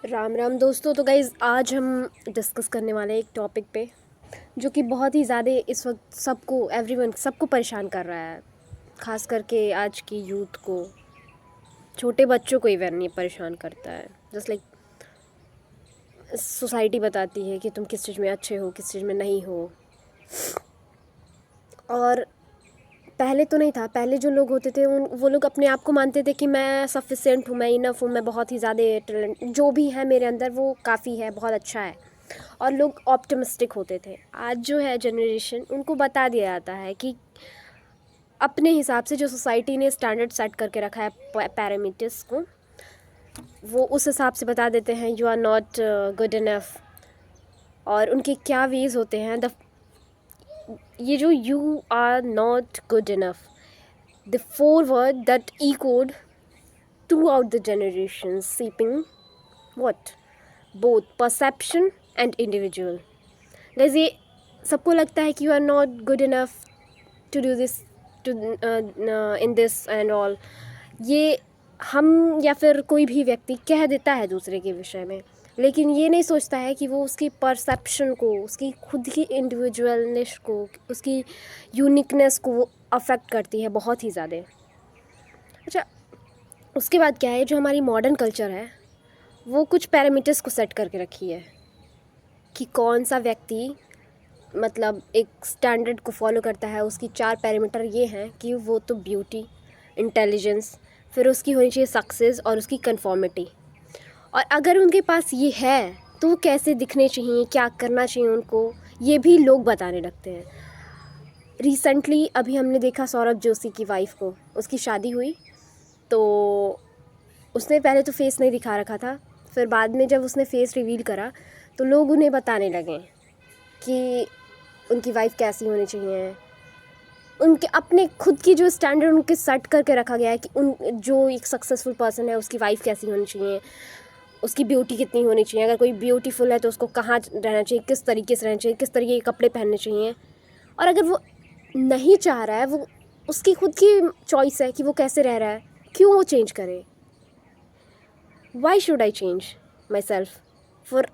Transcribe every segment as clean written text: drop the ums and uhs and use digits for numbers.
राम राम दोस्तों। तो गाइज़ आज हम डिस्कस करने वाले हैं एक टॉपिक पे जो कि बहुत ही ज़्यादा इस वक्त सबको परेशान कर रहा है। ख़ास करके आज की यूथ को, छोटे बच्चों को इवन ये परेशान करता है। जस्ट लाइक सोसाइटी बताती है कि तुम किस चीज़ में अच्छे हो, किस चीज़ में नहीं हो। और पहले तो नहीं था। पहले जो लोग होते थे वो लोग अपने आप को मानते थे कि मैं सफिशिएंट हूँ, मैं इनफ हूँ, मैं बहुत ही ज़्यादा टैलेंट जो भी है मेरे अंदर वो काफ़ी है, बहुत अच्छा है। और लोग ऑप्टिमिस्टिक होते थे। आज जो है जनरेशन, उनको बता दिया जाता है कि अपने हिसाब से जो सोसाइटी ने स्टैंडर्ड सेट करके रखा है पैरामीटर्स को, वो उस हिसाब से बता देते हैं you are not good enough. और उनके क्या वेज होते हैं, ये जो you are not good enough, the four word that echoed throughout the generations, shaping what both perception and individual. Guys, ये सबको लगता है कि you are not good enough to do this, to in this and all. ये हम या फिर कोई भी व्यक्ति कह देता है दूसरे के विषय में, लेकिन ये नहीं सोचता है कि वो उसकी परसेप्शन को, उसकी खुद की इंडिविजुअलनेस को, उसकी यूनिकनेस को वो अफेक्ट करती है बहुत ही ज़्यादा। अच्छा, उसके बाद क्या है, जो हमारी मॉडर्न कल्चर है वो कुछ पैरामीटर्स को सेट करके रखी है कि कौन सा व्यक्ति मतलब एक स्टैंडर्ड को फॉलो करता है। उसकी 4 पैरामीटर ये हैं कि वो तो ब्यूटी, इंटेलिजेंस, फिर उसकी होनी चाहिए सक्सेस और उसकी कंफॉर्मिटी। और अगर उनके पास ये है तो वो कैसे दिखने चाहिए, क्या करना चाहिए उनको, ये भी लोग बताने लगते हैं। रिसेंटली अभी हमने देखा सौरभ जोशी की वाइफ को, उसकी शादी हुई तो उसने पहले तो फेस नहीं दिखा रखा था, फिर बाद में जब उसने फेस रिवील करा तो लोग उन्हें बताने लगे कि उनकी वाइफ कैसी होनी चाहिए। उनके अपने खुद की जो स्टैंडर्ड उनके सेट करके रखा गया है कि उन जो एक सक्सेसफुल पर्सन है उसकी वाइफ कैसी होनी चाहिए, उसकी ब्यूटी कितनी होनी चाहिए, अगर कोई ब्यूटीफुल है तो उसको कहाँ रहना चाहिए, किस तरीके से रहना चाहिए, किस तरीके के कपड़े पहनने चाहिए। और अगर वो नहीं चाह रहा है, वो उसकी खुद की चॉइस है कि वो कैसे रह रहा है, क्यों वो चेंज करे। Why should I change my self for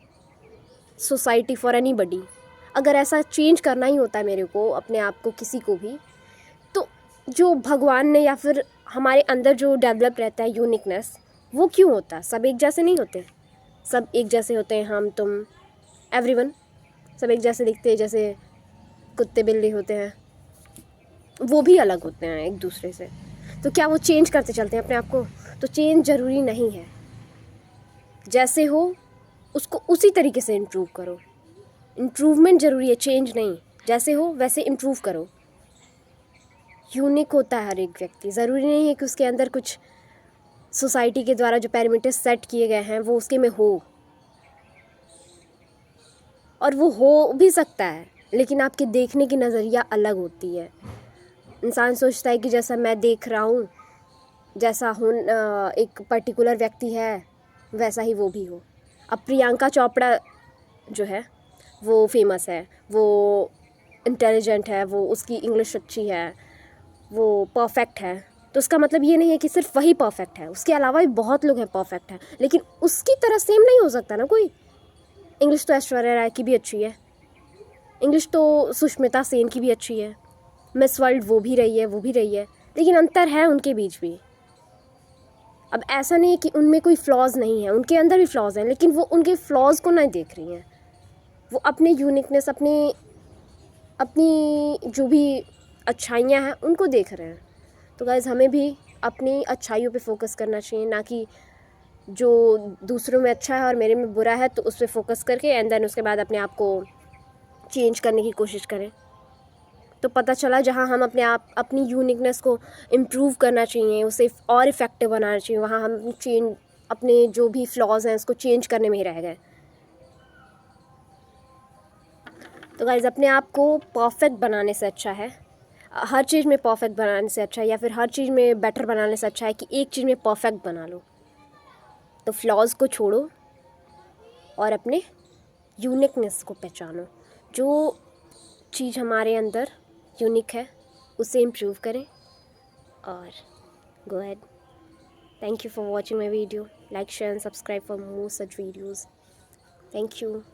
society, for any बडी। अगर ऐसा चेंज करना ही होता है मेरे को, अपने आप को, किसी को भी, तो जो भगवान ने या फिर हमारे अंदर जो डेवलप रहता है यूनिकनेस, वो क्यों होता? सब एक जैसे नहीं होते। सब एक जैसे होते हैं, हम तुम एवरीवन सब एक जैसे दिखते हैं। जैसे कुत्ते बिल्ली होते हैं, वो भी अलग होते हैं एक दूसरे से। तो क्या वो चेंज करते चलते हैं अपने आप को? तो चेंज ज़रूरी नहीं है। जैसे हो उसको उसी तरीके से इम्प्रूव करो। इम्प्रूवमेंट ज़रूरी है, चेंज नहीं। जैसे हो वैसे इम्प्रूव करो। यूनिक होता है हर एक व्यक्ति, ज़रूरी नहीं है कि उसके अंदर कुछ सोसाइटी के द्वारा जो पैरामीटर्स सेट किए गए हैं वो उसके में हो। और वो हो भी सकता है, लेकिन आपके देखने की नज़रिया अलग होती है। इंसान सोचता है कि जैसा मैं देख रहा हूँ, जैसा हूँ एक पर्टिकुलर व्यक्ति है, वैसा ही वो भी हो। अब प्रियंका चोपड़ा जो है वो फेमस है, वो इंटेलिजेंट है, वो उसकी इंग्लिश अच्छी है, वो परफेक्ट है। तो उसका मतलब ये नहीं है कि सिर्फ वही परफेक्ट है, उसके अलावा भी बहुत लोग हैं परफेक्ट हैं, लेकिन उसकी तरह सेम नहीं हो सकता ना कोई। इंग्लिश तो ऐश्वर्या राय की भी अच्छी है, इंग्लिश तो सुष्मिता सेन की भी अच्छी है, मिस वर्ल्ड वो भी रही है, वो भी रही है, लेकिन अंतर है उनके बीच भी। अब ऐसा नहीं है कि उनमें कोई फ्लॉज नहीं है, उनके अंदर भी फ्लॉज हैं, लेकिन वो उनके फ्लॉज को नहीं देख रही हैं। वो अपने यूनिकनेस, अपनी अपनी जो भी अच्छाइयाँ हैं उनको देख रहे हैं। तो गाइज़, हमें भी अपनी अच्छाइयों पे फोकस करना चाहिए, ना कि जो दूसरों में अच्छा है और मेरे में बुरा है तो उस पर फोकस करके एंड देन उसके बाद अपने आप को चेंज करने की कोशिश करें। तो पता चला जहाँ हम अपने आप अपनी यूनिकनेस को इम्प्रूव करना चाहिए, उसे और इफ़ेक्टिव बनाना चाहिए, वहाँ हम चेंज अपने जो भी फ्लॉज हैं उसको चेंज करने में ही रह गए। तो गाइज़, अपने आप को परफेक्ट बनाने से अच्छा है, हर चीज़ में परफेक्ट बनाने से अच्छा है, या फिर हर चीज़ में बेटर बनाने से अच्छा है कि एक चीज़ में परफेक्ट बना लो। तो फ्लॉज को छोड़ो और अपने यूनिकनेस को पहचानो। जो चीज़ हमारे अंदर यूनिक है उसे इम्प्रूव करें और go ahead. Thank you for watching my video. Like, share and subscribe for more such videos. Thank you.